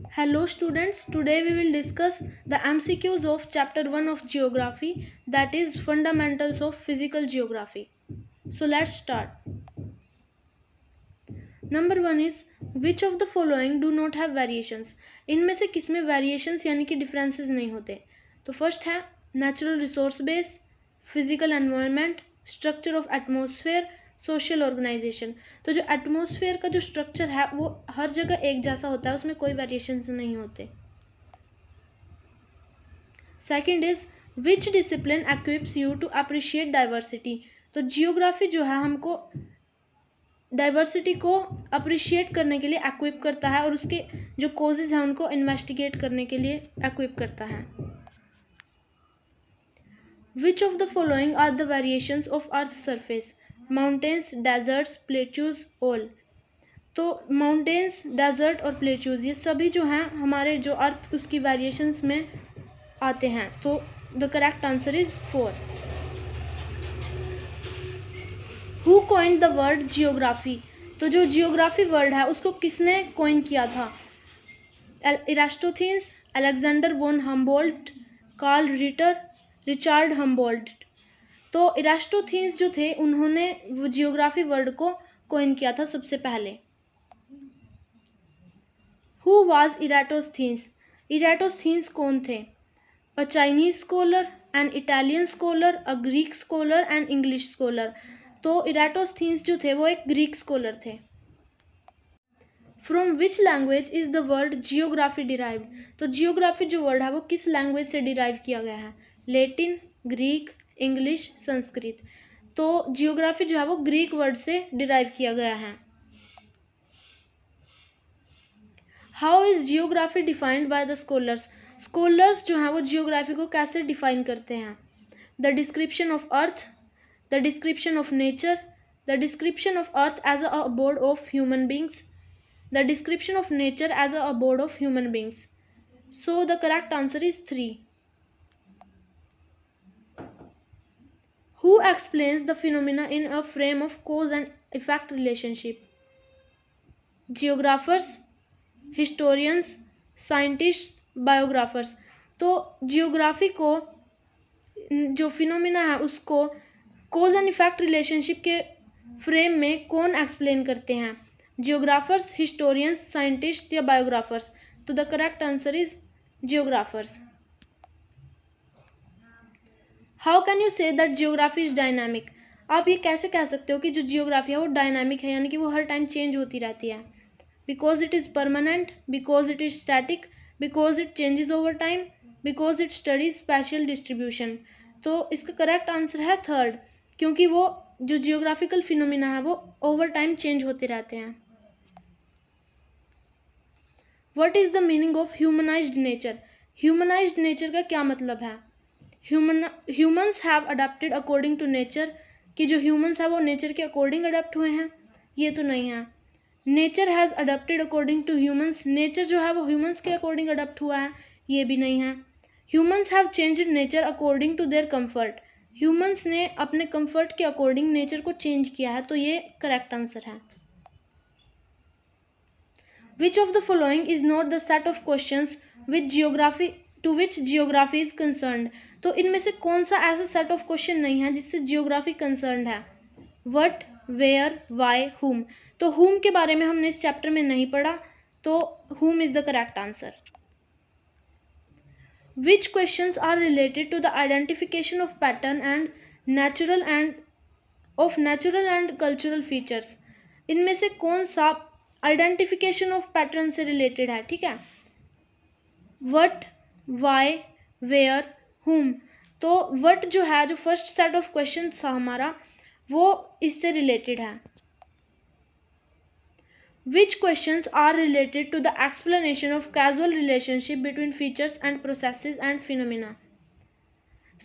Hello students, today we will discuss the MCQs of chapter 1 of geography, that is fundamentals of physical geography. So let's start. Number 1 is which of the following do not have variations. इनमें से किसमें variations यानी कि differences नहीं होते. तो first है natural resource base, physical environment, structure of atmosphere, social organisation. तो जो एटमोसफेयर का जो स्ट्रक्चर है वो हर जगह एक जैसा होता है, उसमें कोई वेरिएशंस नहीं होते. Second is which discipline equips you to appreciate diversity. तो जियोग्राफी जो है हमको डाइवर्सिटी को अप्रिशिएट करने के लिए एक्विप करता है और उसके जो कॉजेज हैं उनको इन्वेस्टिगेट करने के लिए एक्विप करता है. Which of the following are the variations of earth surface. Mountains, deserts, plateaus, all. तो माउंटेन्स, डेजर्ट और प्लेट्यूज ये सभी जो हैं हमारे जो अर्थ उसकी वेरिएशंस में आते हैं. तो the correct answer is 4. Who coined the word geography. तो जो जियोग्राफी वर्ड है उसको किसने कॉइन किया था. Eratosthenes, Alexander von Humboldt, Carl Ritter, Richard Humboldt. तो इरास्टोथेन्स जो थे उन्होंने वो जियोग्राफी वर्ड को कॉइन किया था सबसे पहले. Who was इराटोस्थेन्स. इराटोस्थेन्स कौन थे. A Chinese scholar, an Italian scholar, a Greek scholar and English scholar. तो इराटोस्थेन्स जो थे वो एक ग्रीक स्कॉलर थे. From which language is the word geography derived. तो जियोग्राफी जो वर्ड है वो किस लैंग्वेज से डिराइव किया गया है. Latin, Greek, English, Sanskrit. तो जियोग्राफी जो है वो ग्रीक वर्ड से डिराइव किया गया है. How is geography defined by the scholars. Scholars जो हैं वो जियोग्राफी को कैसे डिफाइन करते हैं. The description of earth, the description of nature, the description of earth as a abode of human beings, the description of nature as a abode of human beings. So the correct answer is 3. Who explains the phenomena in a frame of cause and effect relationship. Geographers, historians, scientists, biographers. तो geography को जो phenomena है उसको कोज and effect relationship के frame में कौन explain करते हैं. जियोग्राफर्स, हिस्टोरियंस, साइंटिस्ट या बायोग्राफर्स. तो the correct answer is geographers. How can you say that geography is dynamic. आप ये कैसे कह सकते हो कि जो जियोग्राफी है वो डायनामिक है यानी कि वो हर टाइम चेंज होती रहती है. Because it is permanent, because it is static, because it changes over time, because it studies special distribution. तो इसका करेक्ट आंसर है 3rd, क्योंकि वो जो जियोग्राफिकल फिनोमिना है वो ओवर टाइम चेंज होते रहते हैं. What is the meaning of humanized nature. Humanized nature का क्या मतलब है. Humans have adapted according to nature. कि जो ह्यूमन्स है वो नेचर के अकॉर्डिंग अडेप्ट हुए हैं, ये तो नहीं है. Nature has adapted according to humans. Nature जो है वो ह्यूमन्स के अकॉर्डिंग अडेप्ट हुआ है, ये भी नहीं है. Humans have changed nature according to their comfort. Humans ने अपने कंफर्ट के अकॉर्डिंग नेचर को चेंज किया है, तो ये करेक्ट आंसर है. Which of the following is not the set of questions which geography to which geography is concerned. तो इनमें से कौन सा ऐसा सेट ऑफ क्वेश्चन नहीं है जिससे जियोग्राफी कंसर्न्ड है. व्हाट, वेयर, वाई, हुम. तो हुम के बारे में हमने इस चैप्टर में नहीं पढ़ा, तो whom is the correct answer. Which questions are related to the identification of pattern and natural and cultural features. इनमें से कौन सा आइडेंटिफिकेशन ऑफ पैटर्न से रिलेटेड है. ठीक है. व्हाट, वाई, वेयर, हुम. तो व्हाट जो है, जो फर्स्ट सेट ऑफ क्वेश्चन था हमारा, वो इससे रिलेटेड है. Which questions are related to the explanation of casual relationship between features and processes and phenomena.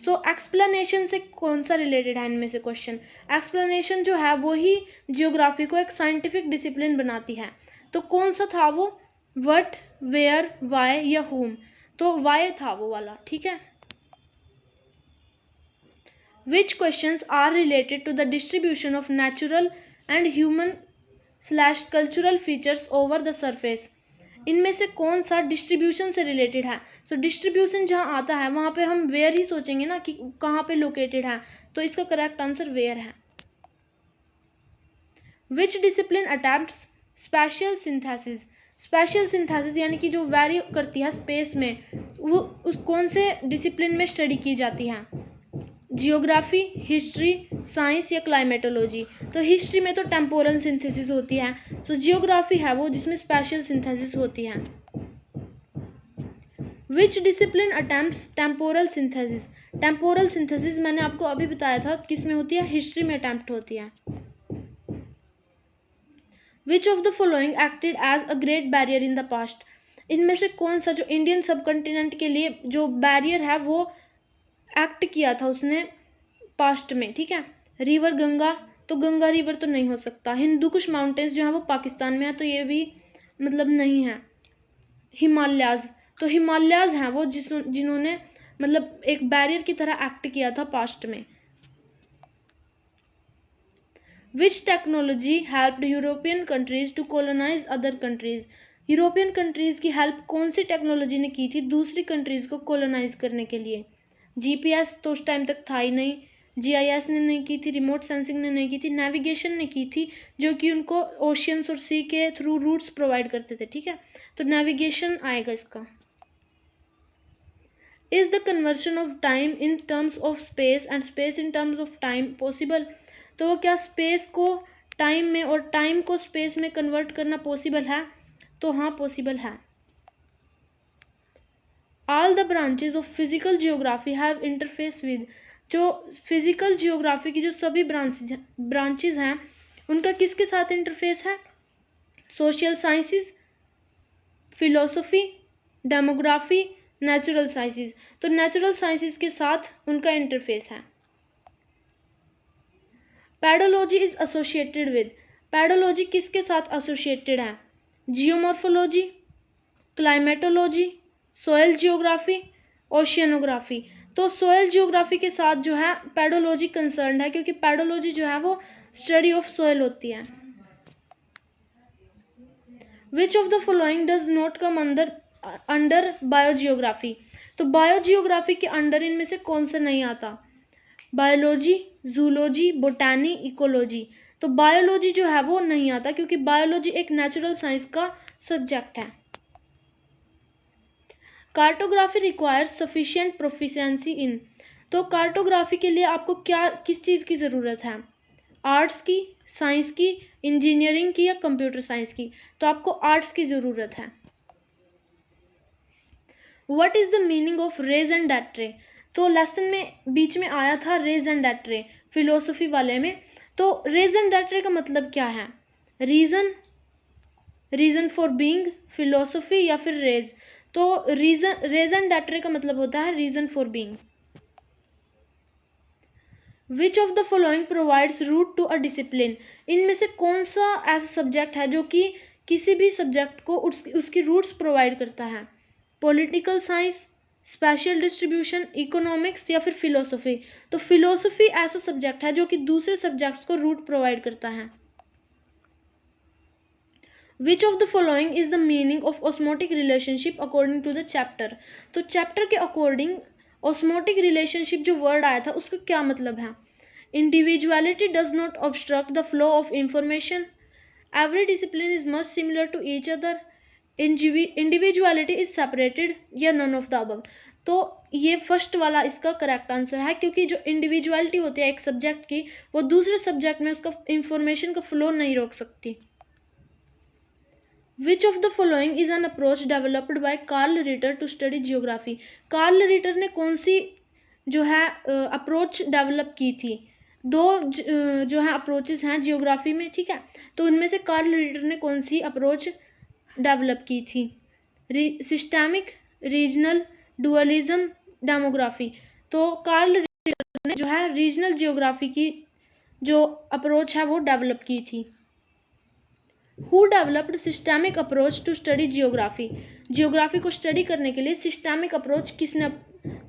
So explanation से कौन सा रिलेटेड है इनमें से क्वेश्चन. एक्सप्लेनेशन जो है वो ही जियोग्राफी को एक साइंटिफिक डिसिप्लिन बनाती है. तो कौन सा था वो. व्हाट, वेयर, वाई या हुम. तो वाई था वो वाला. ठीक है. Which questions are related to the distribution of natural and human/cultural features over the surface. इनमें से कौन सा डिस्ट्रीब्यूशन से रिलेटेड है? सो डिस्ट्रीब्यूशन जहाँ आता है वहाँ पे हम वेयर ही सोचेंगे ना कि कहाँ पे लोकेटेड है, तो इसका करेक्ट आंसर वेयर है। Which discipline attempts spatial synthesis? Special synthesis यानी कि जो वैरी करती है स्पेस में, वो उस कौन से डिसिप्लिन में स्टडी की जाती है? जियोग्राफी, हिस्ट्री, साइंस या क्लाइमेटोलॉजी? तो हिस्ट्री में तो टेम्पोरल सिंथेसिस होती है, तो जियोग्राफी है वो जिसमें स्पेशल सिंथेसिस होती है। Which discipline attempts temporal synthesis? Temporal synthesis मैंने आपको अभी बताया था किस में होती है, हिस्ट्री में अटेम्प्ट होती है। Which of the following acted as a great barrier in the past? इनमें से कौन सा जो इंडियन सबकॉन्टिनेंट के लिए जो बैरियर है वो एक्ट किया था उसने पास्ट में, ठीक है। रिवर गंगा, तो गंगा रिवर तो नहीं हो सकता। हिंदू कुश माउंटेन्स जो है वो पाकिस्तान में है, तो ये भी मतलब नहीं है। हिमालयाज, तो हिमालयाज हैं वो जिन्होंने मतलब एक बैरियर की तरह एक्ट किया था पास्ट में। Which technology helped European countries to colonize other countries? European countries की हेल्प कौन सी टेक्नोलॉजी ने की थी दूसरी कंट्रीज को कोलोनाइज करने के लिए? जीपीएस तो उस टाइम तक था ही नहीं, जीआईएस ने नहीं की थी, रिमोट सेंसिंग ने नहीं की थी, नेविगेशन ने की थी जो कि उनको ओशियंस और सी के थ्रू रूट्स प्रोवाइड करते थे, ठीक है। तो नेविगेशन आएगा इसका। Is the conversion of time in terms of space and space in terms of time possible? तो वो क्या स्पेस को टाइम में और टाइम को स्पेस में कन्वर्ट करना पॉसिबल है? तो हाँ पॉसिबल है। All the branches of physical geography have interface with? जो फिजिकल जियोग्राफी की जो सभी ब्रांचेज हैं उनका किसके साथ इंटरफेस है? Social sciences, philosophy, demography, natural sciences? तो नेचुरल साइंसेस के साथ उनका इंटरफेस है। पैडोलॉजी इज एसोसिएटेड विद? पैडोलॉजी किसके साथ एसोसिएटेड है? Geomorphology, climatology, soil geography, oceanography? तो सोयल जियोग्राफी के साथ जो है पैडोलॉजी कंसर्न्ड है, क्योंकि पैडोलॉजी जो है वो स्टडी ऑफ सोयल होती है। Which of the following does not come under biogeography? तो बायोजियोग्राफी के अंडर इनमें से कौन सा नहीं आता? Biology, zoology, botany, ecology? तो बायोलॉजी जो है वो नहीं आता, क्योंकि बायोलॉजी एक नेचुरल साइंस का सब्जेक्ट है। Cartography requires sufficient proficiency in? तो कार्टोग्राफी के लिए आपको किस चीज़ की ज़रूरत है? आर्ट्स की, साइंस की, इंजीनियरिंग की या कंप्यूटर साइंस की? तो आपको आर्ट्स की ज़रूरत है। What is the meaning of raison d'etre? तो लेसन में बीच में आया था रेज एंड डेट्रे फिलोसफी वाले में। तो रेज एंड डेट्रे का मतलब क्या है? रीजन फॉर बीइंग, फिलोसफी या फिर रेज? तो रेज एंड डेट्रे का मतलब होता है reason for being. Which of the following provides root to a discipline? इनमें से कौन सा ऐसा सब्जेक्ट है जो कि किसी भी सब्जेक्ट को उसकी रूट्स प्रोवाइड करता है? Political science, special distribution, economics या फिर फिलोसफी? तो फिलोसफी ऐसा सब्जेक्ट है जो कि दूसरे सब्जेक्ट्स को रूट प्रोवाइड करता है। Which of the following is the meaning of osmotic relationship according to the chapter? तो चैप्टर के अकॉर्डिंग ऑस्मोटिक रिलेशनशिप जो वर्ड आया था उसका क्या मतलब है? Individuality does not obstruct the flow of information, every discipline is much similar to each other, individuality is separated या नन ऑफ द अबव? तो ये फर्स्ट वाला इसका करेक्ट आंसर है, क्योंकि जो इंडिविजुअलिटी होती है एक सब्जेक्ट की वो दूसरे सब्जेक्ट में उसका इंफॉर्मेशन का फ्लो नहीं रोक सकती। Which of the following is an approach developed by Karl Ritter to study geography? Karl Ritter ने कौन सी जो है अप्रोच डेवलप की थी? दो जो है अप्रोचेस हैं जियोग्राफी में, ठीक है। तो उनमें से कार्ल रिटर ने कौन सी अप्रोच डेवलप की थी? Systemic, regional, dualism, demography? तो कार्ल रिटर ने जो है रीजनल जियोग्राफी की जो अप्रोच है वो डेवलप की थी। Who developed systemic approach to study geography? Geography को स्टडी करने के लिए सिस्टेमिक अप्रोच किसने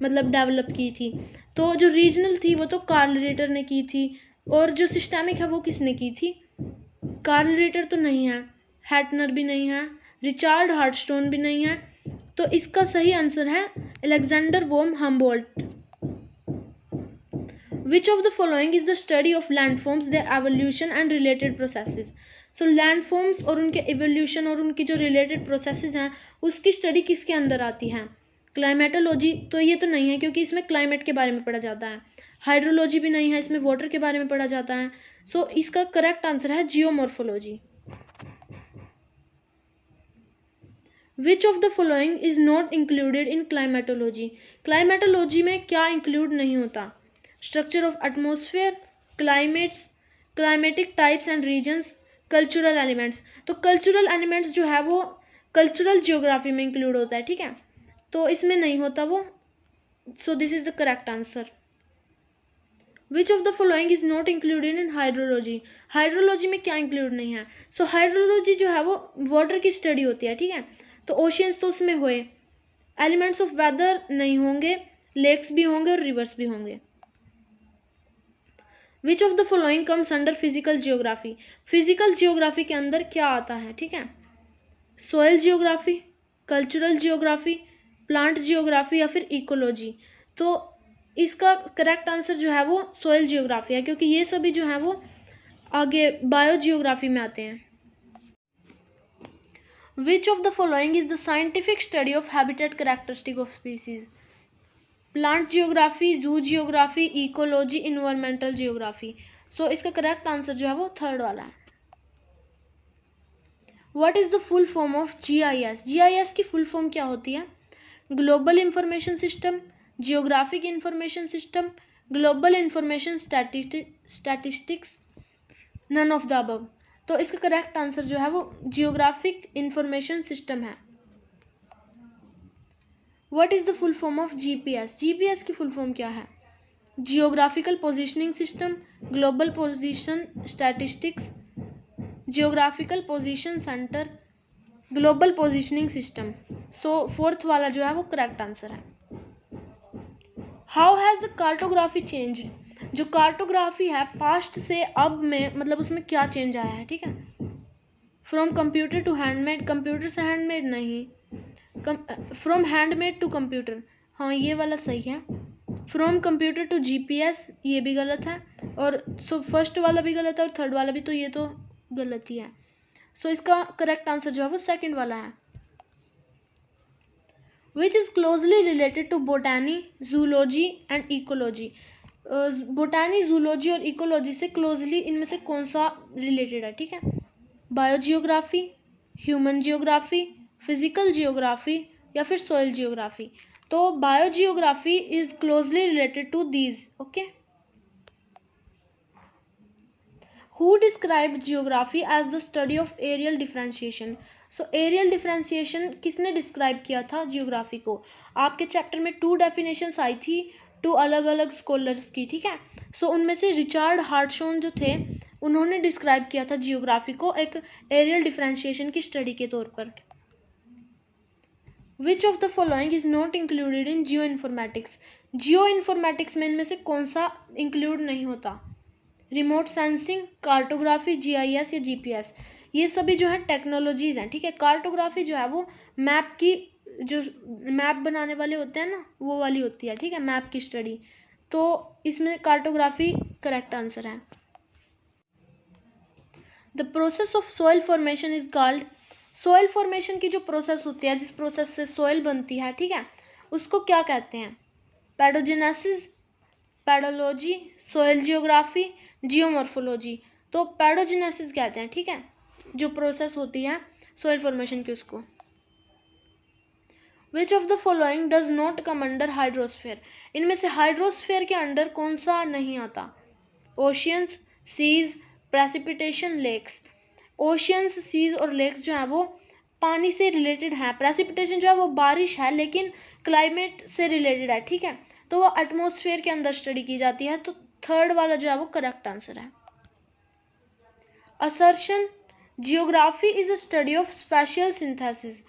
मतलब डेवलप की थी? तो जो रीजनल थी वो तो कार्ल रिटर ने की थी, और जो सिस्टेमिक है वो किसने की थी? कार्ल रिटर तो नहीं है, हैटनर भी नहीं है, रिचार्ड हार्टस्टोन भी नहीं है। तो इसका सही आंसर है Alexander von Humboldt. Which of the following is the study of landforms, their evolution and related processes. So landforms और उनके एवोल्यूशन और उनकी जो रिलेटेड प्रोसेसेस हैं उसकी स्टडी किसके अंदर आती है? क्लाइमेटोलॉजी। तो ये तो नहीं है क्योंकि इसमें क्लाइमेट के बारे में पढ़ा जाता है। हाइड्रोलॉजी भी नहीं है, इसमें वाटर के बारे में पढ़ा जाता है। सो इसका करेक्ट आंसर है geomorphology. Which of the following is not included in climatology. Climatology में क्या इंक्लूड नहीं होता? Structure of atmosphere, climates, climatic types and regions, cultural elements. तो कल्चरल एलिमेंट्स जो है वो कल्चरल जियोग्राफी में इंक्लूड होता है, ठीक है, तो इसमें नहीं होता वो। So this is the correct answer. Which of the following is not included in hydrology. Hydrology में क्या इंक्लूड नहीं है? सो हाइड्रोलॉजी जो है वो वाटर की स्टडी होती है, ठीक है, तो ओशियंस तो उसमें हुए, एलिमेंट्स ऑफ वेदर नहीं होंगे, लेक्स भी होंगे और रिवर्स भी होंगे। विच of the following comes under physical geography. Physical geography के अंदर क्या आता है, ठीक है, soil geography, cultural geography, plant geography या फिर इकोलॉजी। तो इसका करेक्ट आंसर जो है वो सोयल जियोग्राफी है, क्योंकि ये सभी जो है वो आगे बायो जियोग्राफी में आते हैं। Which of the following is the scientific study of habitat characteristic of species. Plant geography, zoo geography, ecology, environmental geography. So इसका करेक्ट आंसर जो है वो थर्ड वाला है। What is the full form of GIS। GIS की full form क्या होती है? Global information system, geographic information system, global information statistics, none of the above. तो इसका करेक्ट आंसर जो है वो जियोग्राफिक इंफॉर्मेशन सिस्टम है। What is the full form of GPS। GPS की फुल फॉर्म क्या है? Geographical positioning system, global position statistics, geographical position centre, global positioning system. So fourth वाला जो है वो करेक्ट आंसर है। How has the cartography change. जो cartography है पास्ट से अब में, मतलब उसमें क्या चेंज आया है, ठीक है। From computer to handmade, computer से हैंडमेड नहीं, फ्रॉम हैंडमेड टू कंप्यूटर, हाँ ये वाला सही है। फ्रॉम कंप्यूटर टू GPS ये भी गलत है, और सो फर्स्ट वाला भी गलत है और थर्ड वाला भी, तो ये तो गलत ही है। सो इसका करेक्ट आंसर जो है वो सेकंड वाला है। Which is closely related to botany, zoology and ecology. Botany, zoology और इकोलॉजी से क्लोजली इनमें से कौन सा रिलेटेड है, ठीक है। Biogeography, human geography, physical geography या फिर सॉइल जियोग्राफी। तो biogeography is closely related to these, okay. Who described geography as the study of areal differentiation. So areal differentiation किसने डिस्क्राइब किया था जियोग्राफी को? आपके चैप्टर में 2 डेफिनेशंस आई थी, 2 अलग अलग स्कॉलर्स की, ठीक है। सो उनमें से रिचार्ड हार्टशॉन जो थे उन्होंने डिस्क्राइब किया था जियोग्राफी को एक एरियल डिफरेंशिएशन की स्टडी के तौर पर। विच of the following is not included in geo informatics. Geo informatics में इनमें से कौन सा इंक्लूड नहीं होता? रिमोट सेंसिंग, कार्टोग्राफी, GIS या GPS। ये सभी जो है टेक्नोलॉजीज हैं, ठीक है। कार्टोग्राफी जो है वो मैप की, जो मैप बनाने वाले होते हैं ना वो वाली होती है, ठीक है, मैप की स्टडी। तो इसमें कार्टोग्राफी करेक्ट आंसर है। The process of soil formation is called. Soil formation की जो प्रोसेस होती है, जिस प्रोसेस से सॉइल बनती है, ठीक है, उसको क्या कहते हैं? पैडोजेनेसिस, पैडोलॉजी, सॉइल जियोग्राफी, जियोमॉर्फोलॉजी। तो पैडोजेनेसिस कहते हैं, ठीक है, जो प्रोसेस होती है सॉइल फॉर्मेशन की उसको। Which of the following does not come under hydrosphere. इनमें से हाइड्रोस्फीयर के अंडर कौन सा नहीं आता? Oceans, seas, precipitation, lakes. Oceans, seas और लेक्स जो है वो पानी से रिलेटेड है। प्रेसिपिटेशन जो है वो बारिश है लेकिन क्लाइमेट से रिलेटेड है, ठीक है, तो वो एटमॉस्फेयर के अंदर स्टडी की जाती है। तो थर्ड वाला जो है वो करेक्ट आंसर है। Assertion, geography is a study of spatial synthesis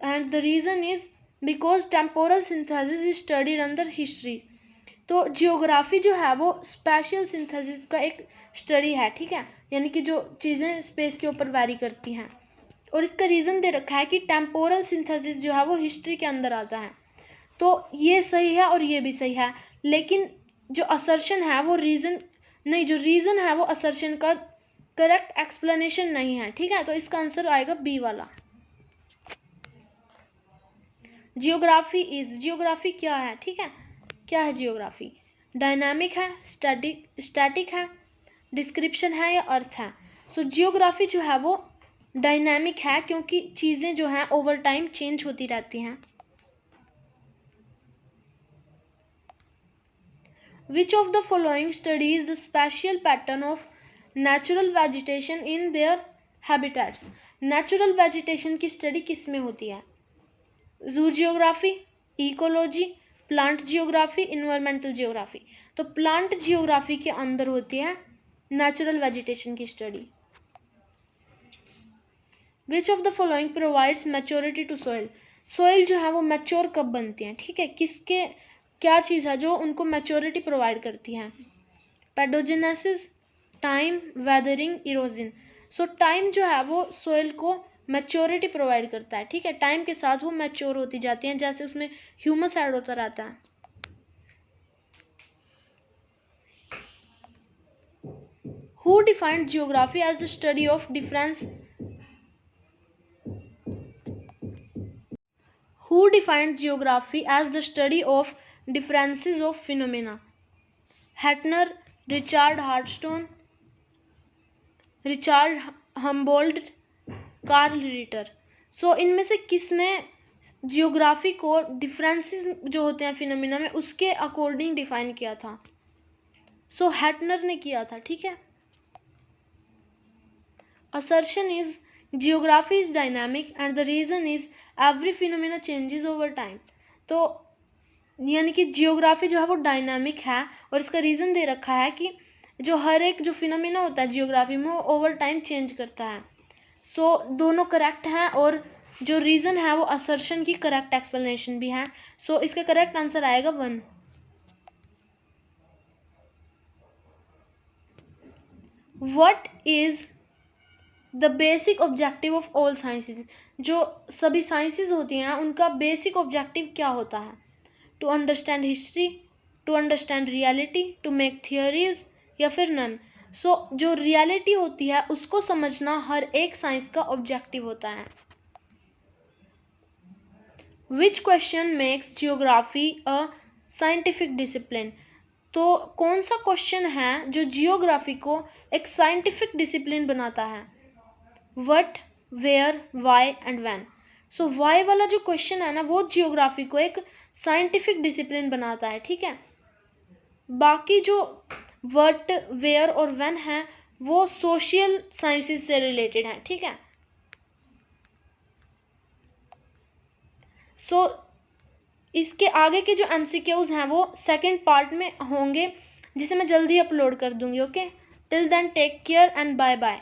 and the reason is because temporal synthesis is studied under history. तो जियोग्राफी जो है वो स्पेशियल सिंथेसिस का एक स्टडी है, ठीक है, यानी कि जो चीज़ें स्पेस के ऊपर वैरी करती हैं और इसका रीज़न दे रखा है कि टेम्पोरल सिंथेसिस जो है वो हिस्ट्री के अंदर आता है। तो ये सही है और ये भी सही है, लेकिन जो असर्शन है वो रीज़न नहीं, जो रीज़न है वो असर्शन का करेक्ट एक्सप्लेनेशन नहीं है। ठीक है, तो इसका आंसर आएगा बी वाला। जियोग्राफी क्या है? ठीक है, क्या है जियोग्राफी? डायनामिक है, स्टैटिक है, डिस्क्रिप्शन है या अर्थ है? सो जियोग्राफी जो है वो डायनामिक है, क्योंकि चीज़ें जो हैं ओवर टाइम चेंज होती रहती हैं। Which of the following studies the spatial pattern of natural vegetation in their habitats? Natural vegetation की स्टडी किस में होती है? Zoo geography, ecology, plant geography, environmental geography. तो प्लांट जियोग्राफी के अंदर होती है नेचुरल वेजिटेशन की study. Which of the following provides maturity to soil? Soil जो है वो मैच्योर कब बनती है? ठीक है, किसके क्या चीज़ है जो उनको मैच्योरिटी प्रोवाइड करती है? Paedogenesis, time, weathering, erosion. सो टाइम जो है वो सोइल को मैच्योरिटी प्रोवाइड करता है। ठीक है, टाइम के साथ वो मैच्योर होती जाती हैं, जैसे उसमें ह्यूमस ऐड होता रहता है। Who defined geography as the study of difference? Who defined geography as the study of differences of phenomena? Hattner, Richard Hartstone, Richard Humboldt, Carl Ritter. So इनमें से किसने जियोग्राफी को डिफरेंसेस जो होते हैं फिनोमिना में उसके अकॉर्डिंग डिफाइन किया था? सो हैटनर ने किया था। ठीक है, assertion is geography is dynamic and the reason is every phenomena changes over time। तो यानी कि जियोग्राफी जो है वो डायनामिक है और इसका रीज़न दे रखा है कि जो हर एक जो फिनोमिना होता है जियोग्राफी में वो ओवर टाइम चेंज करता है। सो दोनों करेक्ट हैं और जो रीज़न है वो असर्शन की करेक्ट एक्सप्लेनेशन भी है। सो इसका करेक्ट आंसर आएगा 1। What is the basic objective of all sciences? जो सभी साइंसेज होती हैं उनका बेसिक ऑब्जेक्टिव क्या होता है? To understand history, to understand reality, to make theories, या फिर नन? सो जो रियलिटी होती है उसको समझना हर एक साइंस का ऑब्जेक्टिव होता है। Which question makes geography a scientific discipline? तो कौन सा क्वेश्चन है जो जियोग्राफी को एक साइंटिफिक डिसिप्लिन बनाता है? What, where, why and when. So why वाला जो क्वेश्चन है ना वो जियोग्राफी को एक साइंटिफिक डिसिप्लिन बनाता है। ठीक है, बाकी जो व्हाट, वेयर और व्हेन है वो सोशल साइंसेस से रिलेटेड है। ठीक है, सो इसके आगे के जो MCQs हैं वो सेकंड पार्ट में होंगे जिसे मैं जल्दी अपलोड कर दूंगी। Okay, till then take care and bye bye.